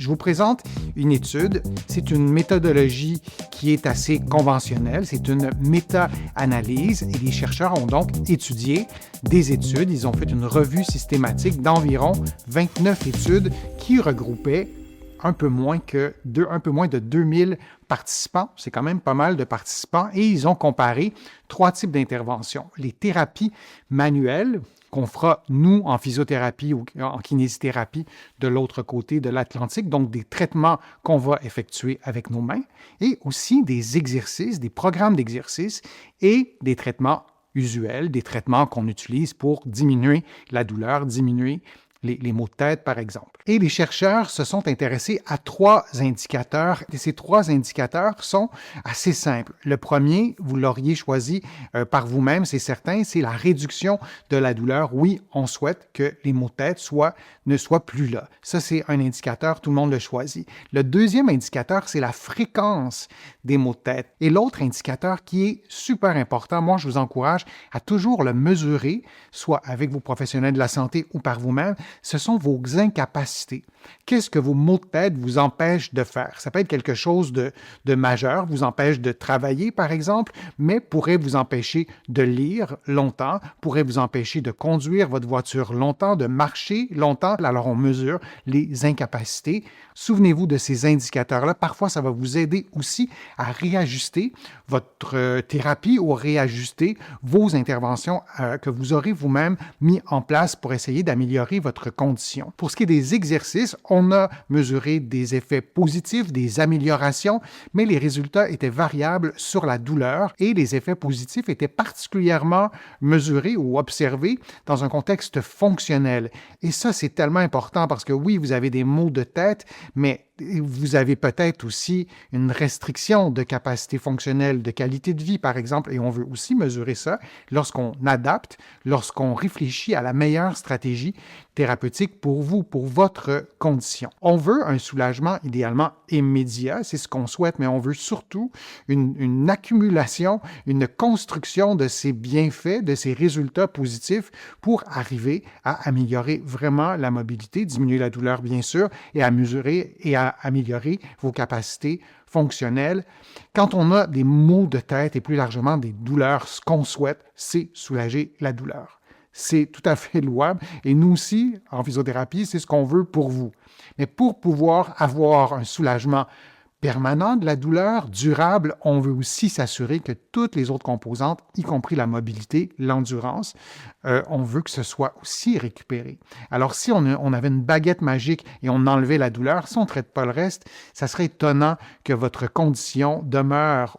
Je vous présente une étude. C'est une méthodologie qui est assez conventionnelle. C'est une méta-analyse et les chercheurs ont donc étudié des études. Ils ont fait une revue systématique d'environ 29 études qui regroupaient un peu moins de 2000 participants. C'est quand même pas mal de participants. Et ils ont comparé 3 types d'interventions. Les thérapies manuelles, qu'on fera, nous, en physiothérapie ou en kinésithérapie de l'autre côté de l'Atlantique, donc des traitements qu'on va effectuer avec nos mains, et aussi des exercices, des programmes d'exercices et des traitements usuels, des traitements qu'on utilise pour diminuer la douleur, diminuer les maux de tête, par exemple. Et les chercheurs se sont intéressés à 3 indicateurs. Et ces 3 indicateurs sont assez simples. Le premier, vous l'auriez choisi par vous-même, c'est certain, c'est la réduction de la douleur. Oui, on souhaite que les maux de tête ne soient plus là. Ça, c'est un indicateur, tout le monde le choisit. Le deuxième indicateur, c'est la fréquence des maux de tête. Et l'autre indicateur qui est super important, moi, je vous encourage à toujours le mesurer, soit avec vos professionnels de la santé ou par vous-même, ce sont vos incapacités. Qu'est-ce que vos maux de tête vous empêchent de faire? Ça peut être quelque chose de majeur, vous empêche de travailler, par exemple, mais pourrait vous empêcher de lire longtemps, pourrait vous empêcher de conduire votre voiture longtemps, de marcher longtemps. Alors, on mesure les incapacités. Souvenez-vous de ces indicateurs-là. Parfois, ça va vous aider aussi à réajuster votre thérapie ou réajuster vos interventions que vous aurez vous-même mis en place pour essayer d'améliorer votre condition. Pour ce qui est des exercices, on a mesuré des effets positifs, des améliorations, mais les résultats étaient variables sur la douleur et les effets positifs étaient particulièrement mesurés ou observés dans un contexte fonctionnel. Et ça, c'est tellement important parce que oui, vous avez des maux de tête, mais vous avez peut-être aussi une restriction de capacité fonctionnelle, de qualité de vie, par exemple, et on veut aussi mesurer ça lorsqu'on adapte, lorsqu'on réfléchit à la meilleure stratégie thérapeutique pour vous, pour votre condition. On veut un soulagement idéalement immédiat, c'est ce qu'on souhaite, mais on veut surtout une accumulation, une construction de ces bienfaits, de ces résultats positifs pour arriver à améliorer vraiment la mobilité, diminuer la douleur, bien sûr, et à mesurer et à améliorer vos capacités fonctionnelles. Quand on a des maux de tête et plus largement des douleurs, ce qu'on souhaite, c'est soulager la douleur. C'est tout à fait louable et nous aussi, en physiothérapie, c'est ce qu'on veut pour vous. Mais pour pouvoir avoir un soulagement permanent de la douleur, durable, on veut aussi s'assurer que toutes les autres composantes, y compris la mobilité, l'endurance, on veut que ce soit aussi récupéré. Alors, si on avait une baguette magique et on enlevait la douleur, si on ne traite pas le reste, ça serait étonnant que votre condition demeure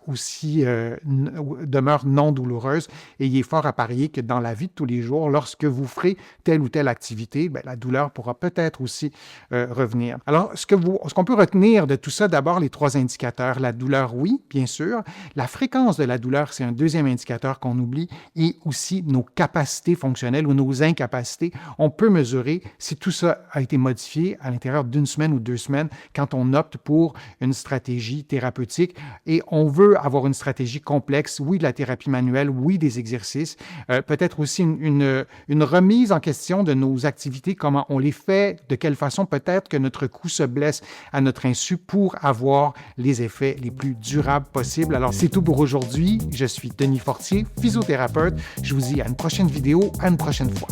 non douloureuse et il est fort à parier que dans la vie de tous les jours, lorsque vous ferez telle ou telle activité, bien, la douleur pourra peut-être aussi revenir. Alors, ce qu'on peut retenir de tout ça, d'abord, les 3 indicateurs. La douleur, oui, bien sûr. La fréquence de la douleur, c'est un deuxième indicateur qu'on oublie. Et aussi nos capacités fonctionnelles ou nos incapacités. On peut mesurer si tout ça a été modifié à l'intérieur d'une semaine ou 2 semaines quand on opte pour une stratégie thérapeutique. Et on veut avoir une stratégie complexe, oui, de la thérapie manuelle, oui, des exercices. Peut-être aussi une remise en question de nos activités, comment on les fait, de quelle façon peut-être que notre cou se blesse à notre insu pour avoir les effets les plus durables possibles. Alors, c'est tout pour aujourd'hui. Je suis Denis Fortier, physiothérapeute. Je vous dis à une prochaine vidéo, à une prochaine fois.